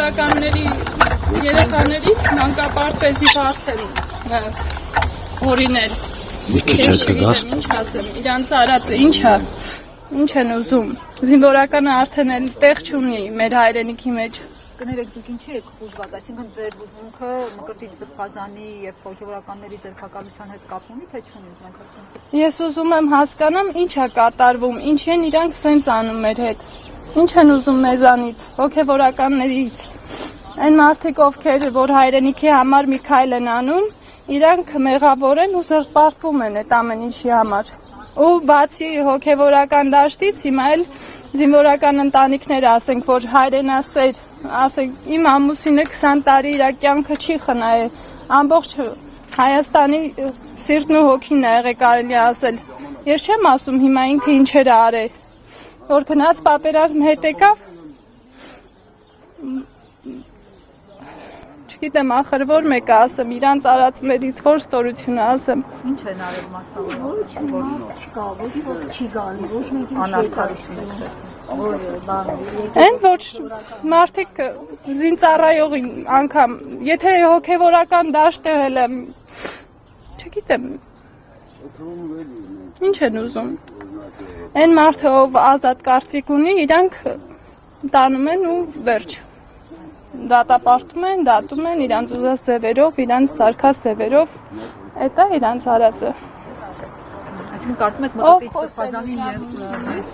զինվորականների երեխաների մանկապարտեզի բարձր հորինել։ Ինչ ասեմ, իրանց արածը ինչ են ուզում։ Զինվորականը արդեն էլ տեղ չունի մեր հայրենիքի մեջ։ Կներեք, դուք ինչի եք խոզված, այսինքն ձեր բուզմունքը Մկրտիչ Սրբազանի եւ հոգեվորականների ձերբակալության հետ կապ ունի, թե չունի զանգվածում։ Ես ուզում եմ հասկանամ ինչ է կատարվում, ինչ են իրանք սենց անում մեր հետ։ Ինչ են ուզում մեզանից, հոգեվորականներից։ Այն մարդիկ, ովքեր որ հայրենիքի համար մի քայլ են անում, իրանք մեղավոր են ու զրպարտվում են այդ ամեն ինչի համար։ Ու բացի հոգեվորական դաշտից հիմա էլ զինվորական ընտանիքները ասենք, որ հայրենասեր, ասենք իմ ամուսինը 20 տարի իր կյանքը չի խնայել, ամբողջ Հայաստանի սիրտն ու հոգին է եղել կարելի ասել։ Ես չեմ ասում հիմա ինքը ինչեր է արել, որ գնաց պատերազմ հետ եկավ, չգիտեմ ախր որ մեկը ասեմ, իրանց արածներից որ ստորությունը ասեմ։ Ինչ են արել մասնավորապես, որ չկա, ոչ ոք չի գալի, ոչ մեկին անարդարություն եք տեսնում։ Այն ոչ մարդիկ զինծառայողին անգամ, եթե հոգևորական դաշտը հելը, չգիտեմ, ինչ են ուզում։ Այն մարդը ով ազատ կարծիք ունի, իրանք տանում են ու վերջ։ Դատապարտում են, դատում են իրանց ուզած ձևերով, իրանց սարքած ձևերով, այդ է իրանց արածը։ Այսինքն կարծում եք Մկրտիչ Սրբազանին եւ մեծ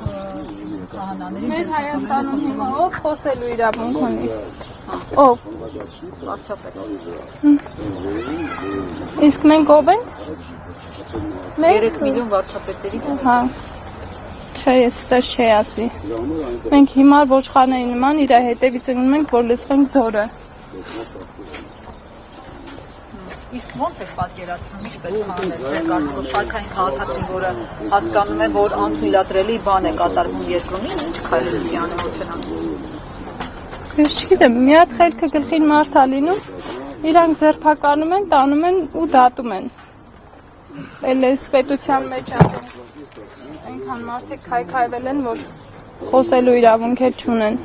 քահանաներին Մեր Հայաստանում հիմա ով խոսելու իրավունք ունի։ Ով։ վարչապետ։ Իսկ մենք ով ենք։ 3 միլիոն վարչապետերից Հա։ Չէ, ես դեռ չի ասի։ Մենք հիմար ոչխարների նման իր հետևից ընկնում ենք, որ լցվենք ձորը։ Իսկ ո՞նց եք պատկերացնում, ինչ պետք է անել։ Ձեր կարծիքով շարքային քաղաքացին, որը հասկանում է, որ անթույլատրելի բան է կատարվում երկրում, ինչ քայլեր է անում, որ չեն անում։ Ես չգիտեմ, մի հատ խելքը գլխին մարդ ա լինում, իրանք ձերբակալում են, տանում են ու դատում են։ Էլ էս պետության մեջ ասենք, այնքան մարդիկ քայքայվել են, որ խոսելու իրավունք էլ չունեն։